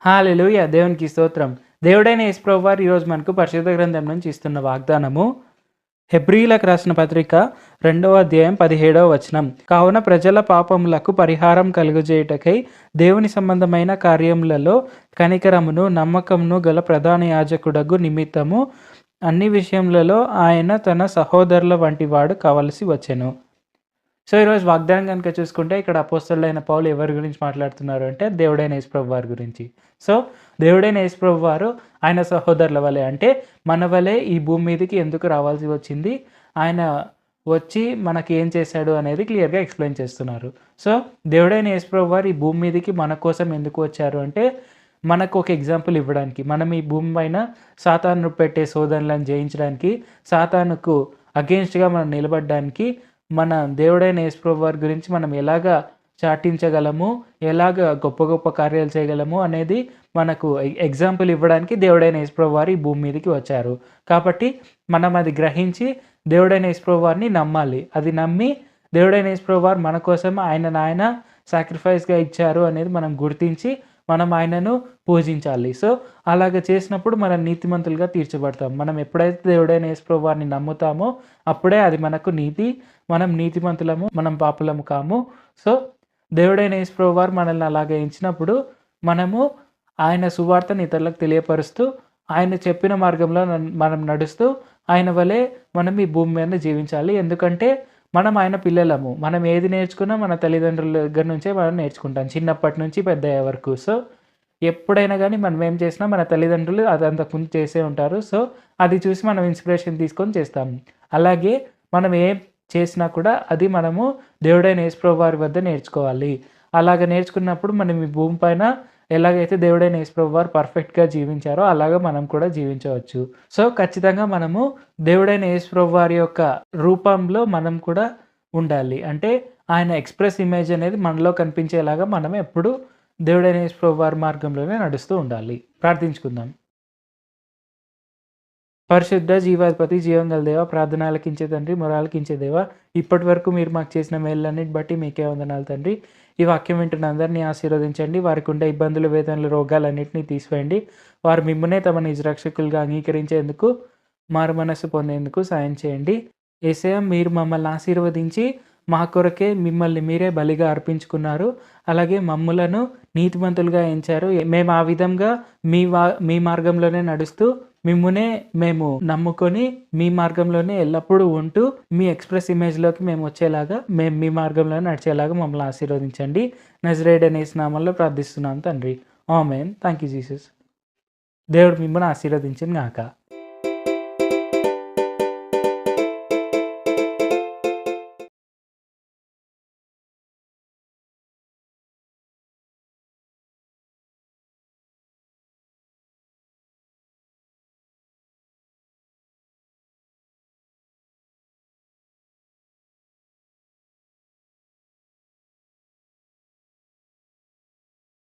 హల్లెలూయా! దేవునికి స్తోత్రం. దేవుడైన యేసు ప్రభువారు ఈరోజు మనకు పరిశుద్ధ గ్రంథం నుంచి ఇస్తున్న వాగ్దానము హెబ్రీయులకు రాసిన పత్రిక 2వ అధ్యాయం 17వ వచనం. కావున ప్రజల పాపములకు పరిహారం కలుగజేయుటకై దేవుని సంబంధమైన కార్యములలో కనికరమును నమ్మకమును గల ప్రధాన యాజకుడగు నిమిత్తము అన్ని విషయములలో ఆయన తన సహోదరుల వంటి వాడు కావలసి వచ్చెను. సో ఈరోజు వాగ్దానం కనుక చూసుకుంటే ఇక్కడ అపోస్తలుడైన పౌలు ఎవరి గురించి మాట్లాడుతున్నారు అంటే దేవుడైన యేసు ప్రభువారి గురించి. సో దేవుడైన యేసు ప్రభువారు ఆయన సహోదరుల వలె అంటే మన వలె ఈ భూమి మీదకి ఎందుకు రావాల్సి వచ్చింది, ఆయన వచ్చి మనకి ఏం చేశాడు అనేది క్లియర్గా ఎక్స్ప్లెయిన్ చేస్తున్నారు. సో దేవుడైన యేసు ప్రభువారు ఈ భూమి మీదకి మన కోసం ఎందుకు వచ్చారు అంటే మనకు ఒక ఎగ్జాంపుల్ ఇవ్వడానికి, మనం ఈ భూమి పైన సాతాను పెట్టే శోధనలను జయించడానికి, సాతానుకు అగెన్స్ట్గా మనం నిలబడడానికి మన దేవుడైన యేసు ప్రభువారి గురించి మనం ఎలాగా చాటించగలము, ఎలాగ గొప్ప గొప్ప కార్యాలు చేయగలము అనేది మనకు ఎగ్జాంపుల్ ఇవ్వడానికి దేవుడైన యేసు ప్రభువారు ఈ భూమి మీదకి వచ్చారు. కాబట్టి మనం అది గ్రహించి దేవుడైన యేసు ప్రభువారిని నమ్మాలి. అది నమ్మి దేవుడైన యేసు ప్రభువారు మన కోసం ఆయన సాక్రిఫైస్గా ఇచ్చారు అనేది మనం గుర్తించి మనం ఆయనను పూజించాలి. సో అలాగ చేసినప్పుడు మనం నీతిమంతులుగా తీర్చబడతాం. మనం ఎప్పుడైతే దేవుడైన యేసు ప్రభువారిని నమ్ముతామో అప్పుడే అది మనకు నీతి. మనం నీతిమంతులము, మనం పాపులము కాము. సో దేవుడైన యేసు ప్రభువారు మనల్ని అలాగ ఎంచినప్పుడు మనము ఆయన సువార్తను ఇతరులకు తెలియపరుస్తూ, ఆయన చెప్పిన మార్గంలో మనం నడుస్తూ ఆయన వలె మనం ఈ భూమి మీద జీవించాలి. ఎందుకంటే మనం ఆయన పిల్లలము. మనం ఏది నేర్చుకున్నా మన తల్లిదండ్రుల దగ్గర నుంచే మనం నేర్చుకుంటాం, చిన్నప్పటి నుంచి పెద్దయ్యే వరకు. సో ఎప్పుడైనా కానీ మనం ఏం చేసినా మన తల్లిదండ్రులు అది అంతకుముందు చేసే ఉంటారు. సో అది చూసి మనం ఇన్స్పిరేషన్ తీసుకొని చేస్తాము. అలాగే మనం ఏం చేసినా కూడా అది మనము దేవుడైన యేసు ప్రభువారి వద్ద నేర్చుకోవాలి. అలాగ నేర్చుకున్నప్పుడు మనం ఈ భూమి పైన ఎలాగైతే దేవుడైన యేసు ప్రభువారు పర్ఫెక్ట్గా జీవించారో అలాగా మనం కూడా జీవించవచ్చు. సో ఖచ్చితంగా మనము దేవుడైన యేసు ప్రభువారి యొక్క రూపంలో మనం కూడా ఉండాలి. అంటే ఆయన ఎక్స్ప్రెస్ ఇమేజ్ అనేది మనలో కనిపించేలాగా మనం ఎప్పుడు దేవుడైన యేసు ప్రభువారి మార్గంలోనే నడుస్తూ ఉండాలి. ప్రార్థించుకుందాం. పరిశుద్ధ జీవాధిపతి జీవం గల దేవ, ప్రార్థన ఆలకించే తండ్రి, మొరాలకించే దేవ, ఇప్పటి వరకు మీరు మాకు చేసిన మేళ్ళన్నిటి బట్టి మీకే వందనాలు తండ్రి. ఈ వాక్యం వింటున్న అందరినీ ఆశీర్వదించండి. వారికి ఉండే ఇబ్బందులు, వేదనలు, రోగాలన్నింటినీ తీసివేయండి. వారు మిమ్మల్నే తమ నిజ రక్షకులుగా అంగీకరించేందుకు, మారు మనస్సు పొందేందుకు సాయం చేయండి. యేసయ్య, మీరు మమ్మల్ని ఆశీర్వదించి మా కొరకే మిమ్మల్ని మీరే బలిగా అర్పించుకున్నారు. అలాగే మమ్ములను నీతిమంతులుగా ఎంచారు. మేము ఆ విధంగా మీ మార్గంలోనే నడుస్తూ మిమ్మునే మేము నమ్ముకొని మీ మార్గంలోనే ఎల్లప్పుడూ ఉంటూ మీ ఎక్స్ప్రెస్ ఇమేజ్లోకి మేము వచ్చేలాగా, మేము మీ మార్గంలోనే నడిచేలాగా మమ్మల్ని ఆశీర్వదించండి. నజరేయుడైన యేసు నామములో ప్రార్థిస్తున్నాం తండ్రి. ఆమేన్. Thank you Jesus. దేవుడు మిమ్మల్ని ఆశీర్వదించును గాక.